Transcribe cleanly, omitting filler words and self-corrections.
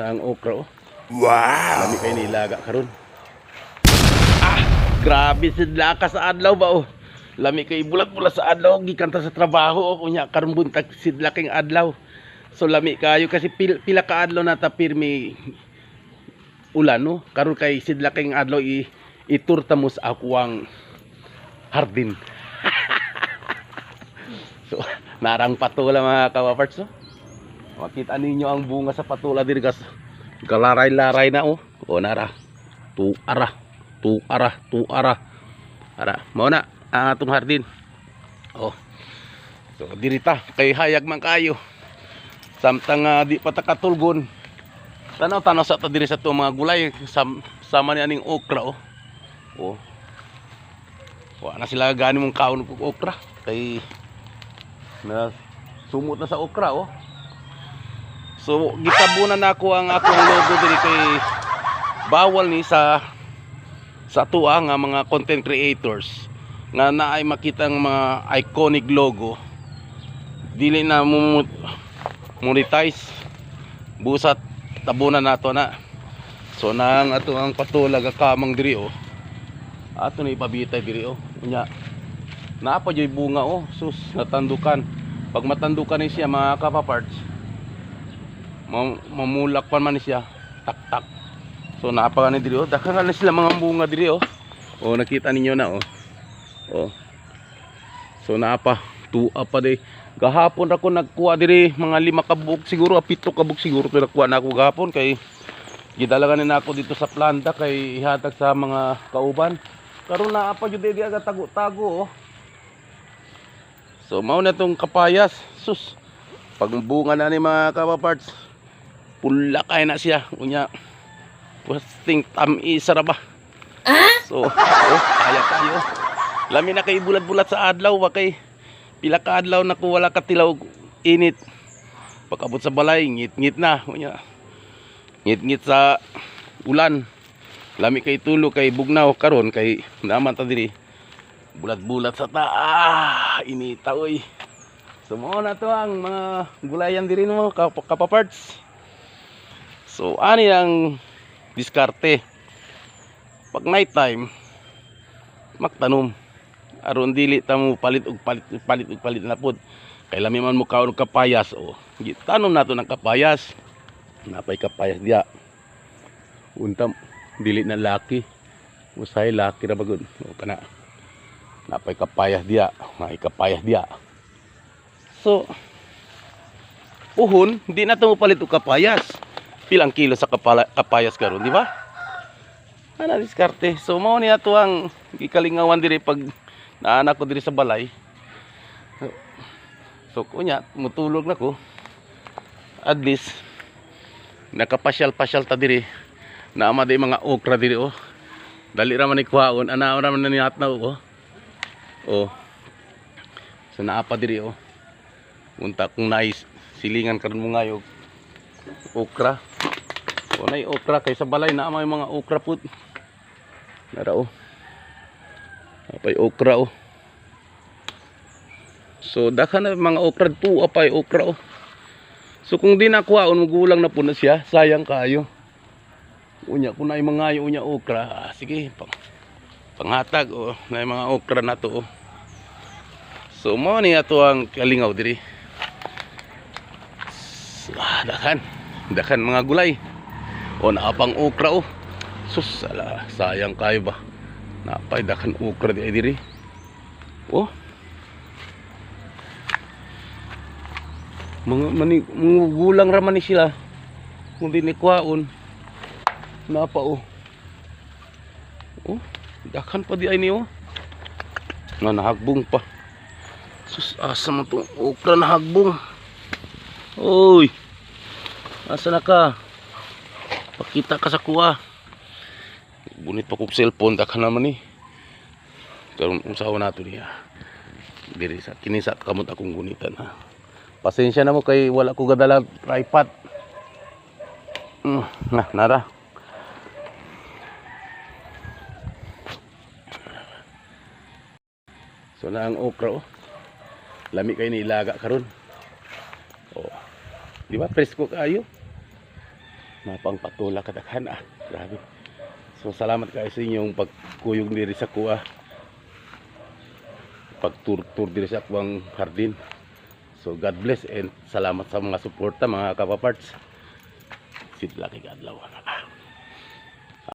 na ang okra oh. Wow! Lami kay nilaga karon. Ah, grabe sidla ka sa adlaw ba oh. Lami kay bulat-bulat sa adlaw gikan ta sa trabaho oh. Unya karon buntag sidla king adlaw. So lami kayo kasi pila ka adlaw na ta pirmi ulan no. Karon kay sidla king adlaw itur ta mo sa akuang hardin. So narang patula mga kawaparts oh. Makita ninyo ang bunga sa patula diri kas galaray-laray na oh. O nara. Tuara. Ara, mao na ang atong hardin. Oh. So dirita kay hayag man kayo. Samtang di pa ta katulgon. Tanaw sa ta diri sa to mga gulay sama ni aning okra oh. Oh. Wa na sila gani mong kaon og okra kay na sumot na sa okra oh. So gitabunan nako ang akong logo diri kay bawal ni sa tuwa nga mga content creators nga naay makita ang mga iconic logo dili na monetize busat tabunan nato na. So nang ato ang patulag kamang diri oh. Ato na ipabitay diri oh. Unya naa pa joy bunga oh. Sus natandukan. Pag matandukan ni siya mga kapaparts mamulak pa man siya tak. So napaka ni diri oh, daghan na sila mga bunga diri oh. Oh nakita ninyo na oh. Oh. So napa tuwa pa di. Gahapon ako nagkuha diri mga 5 kabuk siguro, 7 kabuk siguro pero nakuha na ako gahapon kay gidalagan na ako dito sa planta kay ihatag sa mga kauban. Karon na pa jud di aga tago-tago oh. So mao na tong kapayas. Sus. Pag bunga na ni mga kapaparts pula kay na siya unya posting tamis ra ba. So oh kaya kayo lami na kay bulat-bulat sa adlaw wa kay pila ka adlaw na ko wala ka tilaw init pag-abot sa balay ngit-ngit na unya ngit-ngit sa ulan lami kay tulo kay bugnaw karon kay naman ta diri bulat-bulat sa ta inita oy. So mo na to ang mga gulayan diri mo kapaparts. So ani ang diskarte pag night time magtanom aron dili ta mo palit na pud kay lami man mo kaon og kapayas o gitanom nato ng kapayas. Napay kapayas dia untam dili na laki usay laki ra bagud o kana napay kapayas dia may kapayas dia. So uhon di na ta mo palit og kapayas. Pilang kilo sa kapayas karon, di ba? Ana diskarte. So mao ni ato ang gikalingawan diri pag naanak ko diri sa balay. So kunya mutulog na ko. At least nakapasyal-pasyal ta diri. Naama di mga okra diri oh. Dali ra man ni kuhaon, ana ra man ni hatnaw oh. Oh. So naa pa diri oh. Unta kung nice silingan karon mo ngayog okra. O nay okra kay sa balay na may mga okra pud. Nara oh. Apay okra oh. So daghan na mga okra tu apay okra oh. So kung di nakuhaon magulang na pud na siya, sayang kayo. Unya kun ay mga unya okra, sige panghatag oh, nay mga okra nato oh. So mo ni ato ang kalingaw diri. So, daghan mga gulay. O naapang okra oh. Sus ala, sayang kayo ba. Napay daghan okra di ay diri. Oh. Mga gulang ra man ni sila. Kung di ni kuhaon. Napa oh. Oh, daghan pa di ay ni oh. Nahagbong pa. Sus asa man tong okra nahagbong. Oy. Asa na ka? Pakita ka sa kuha. Bunit pa kong cellphone daka naman ni. Karon usawa nato niya. Diri sa kinisa kamot akong gunitan ha. Pasensya na mo kay wala ko gadala tripod. Nara. So na ang okra oh. Lami kay ni ilaga karon. Oh. Di ba presko kayo? napang patula kadaghan grabe. So salamat kayo sa inyong pagkuyog diri sa kuha, pagtur diri sa kuwang hardin. So God bless and salamat sa mga suporta mga kapaparts. Sidla kay Adlaw.